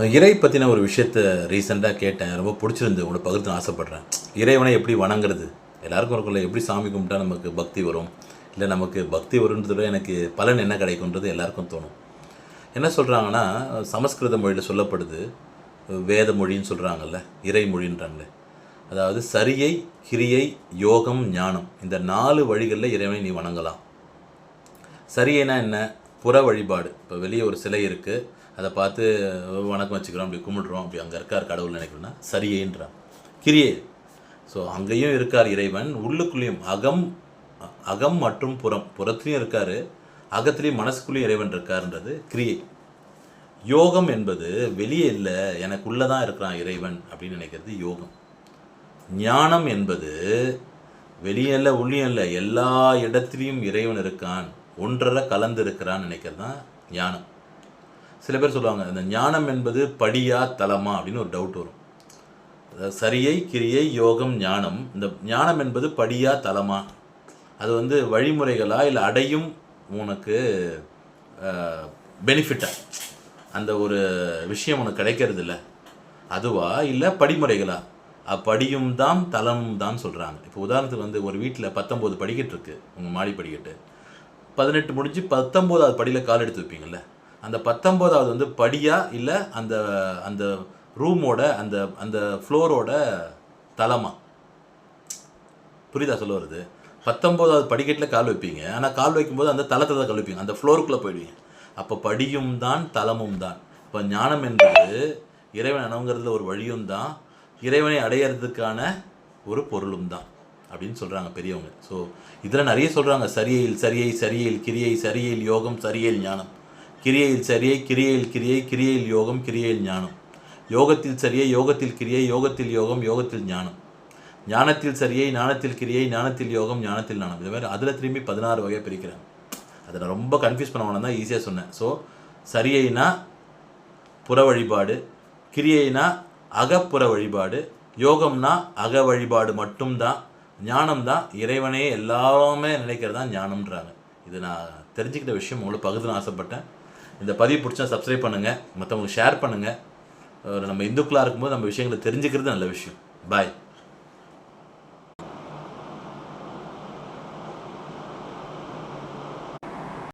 இறை பற்றின ஒரு விஷயத்த ரீசெண்டாக கேட்டேன். ரொம்ப பிடிச்சிருந்து உங்களோட பகிர்ந்து ஆசைப்பட்றேன். இறைவனை எப்படி வணங்குறது? எல்லாருக்கும் இருக்குல்ல, எப்படி சாமி கும்பிட்டா நமக்கு பக்தி வரும், இல்லை நமக்கு பக்தி வரும்ன்றத எனக்கு பலன் என்ன கிடைக்குன்றது எல்லாருக்கும் தோணும். என்ன சொல்கிறாங்கன்னா, சமஸ்கிருத மொழியில் சொல்லப்படுது, வேத மொழின்னு சொல்கிறாங்கல்ல, இறை மொழின்றாங்களே. அதாவது சரியை, கிரியை, யோகம், ஞானம், இந்த 4 வழிகளில் இறைவனை நீ வணங்கலாம். சரியைனா என்ன? புற வழிபாடு. இப்போ வெளியே ஒரு சிலை இருக்குது, அதை பார்த்து வணக்கம் வச்சுக்கிறோம், அப்படி கும்பிடுறோம், அப்படி அங்கே இருக்கார் கடவுள் நினைக்கிறோன்னா சரியைன்றான். கிரியை, ஸோ அங்கேயும் இருக்கார் இறைவன், உள்ளுக்குள்ளேயும் அகம் மற்றும் புறத்துலேயும் இருக்கார், அகத்துலேயும் மனசுக்குள்ளேயும் இறைவன் இருக்காருன்றது கிரியை. யோகம் என்பது வெளியே இல்லை, எனக்குள்ளே தான் இருக்கிறான் இறைவன் அப்படின்னு நினைக்கிறது யோகம். ஞானம் என்பது வெளியே இல்லை உள்ளேயும் இல்லை, எல்லா இடத்துலையும் இறைவன் இருக்கான், ஒன்றரை கலந்து இருக்கிறான்னு நினைக்கிறது தான் ஞானம். சில பேர் சொல்லுவாங்க, இந்த ஞானம் என்பது படியா தலமா அப்படின்னு ஒரு டவுட் வரும். சரியை, கிரியை, யோகம், ஞானம், இந்த ஞானம் என்பது படியா தலமா, அது வழிமுறைகளா, இல்லை அடையும் உனக்கு பெனிஃபிட்டா, அந்த ஒரு விஷயம் உனக்கு கிடைக்கிறது இல்லை அதுவா, இல்லை படிமுறைகளா? படியும் தான் தலமும் தான் சொல்கிறாங்க. இப்போ உதாரணத்துக்கு ஒரு வீட்டில் 19 படிக்கட்டு இருக்குது, உங்கள் மாடி படிக்கட்டு. 18 முடிஞ்சு 19வது படியில் கால் எடுத்து வைப்பீங்கள்ல, அந்த 19வது படியா, இல்லை அந்த அந்த ரூமோட அந்த அந்த ஃப்ளோரோட தலமா? புரியுதா சொல்ல வருது? 19வது படிக்கட்டில் கால் வைப்பீங்க, ஆனால் கால் வைக்கும்போது அந்த தளத்தை தான் கால் வைப்பீங்க, அந்த ஃப்ளோருக்குள்ளே போயிடுவீங்க. அப்போ படியும் தான் தலமும் தான். இப்போ ஞானம் என்பது இறைவன் அணுங்கிறதுல ஒரு வழியும் தான், இறைவனை அடையிறதுக்கான ஒரு பொருளும் தான் அப்படின்னு சொல்கிறாங்க பெரியவங்க. ஸோ இதில் நிறைய சொல்கிறாங்க, சரியில் சரியை, சரியில் கிரியை, சரியில் யோகம், சரியில் ஞானம். கிரியையில் சரியை, கிரியையில் கிரியை, கிரியையில் யோகம், கிரியையில் ஞானம். யோகத்தில் சரியை, யோகத்தில் கிரியை, யோகத்தில் யோகம், யோகத்தில் ஞானம். ஞானத்தில் சரியை, ஞானத்தில் கிரியை, ஞானத்தில் யோகம், ஞானத்தில் ஞானம். இது மாதிரி அதில் திரும்பி 16 வகையாக பிரிக்கிறாங்க. அதை நான் ரொம்ப கன்ஃபியூஸ் பண்ண வேணாம் தான், ஈஸியாக சொன்னேன். ஸோ சரியைனா புற வழிபாடு, கிரியைனா அகப்புற வழிபாடு, யோகம்னா அக வழிபாடு மட்டும்தான், ஞானம் தான் இறைவனே எல்லாமே நினைக்கிறது தான் ஞானம்ன்றாங்க. இது நான் தெரிஞ்சுக்கிட்ட விஷயம் உங்களுக்கு பகிர்ந்து ஆசைப்பட்டேன். இந்த பதிவு பிடிச்சா சப்ஸ்கிரைப் பண்ணுங்கள், மற்றவங்களுக்கு ஷேர் பண்ணுங்கள். நம்ம இந்துக்களாக இருக்கும்போது நம்ம விஷயங்களை தெரிஞ்சுக்கிறது நல்ல விஷயம். பாய்.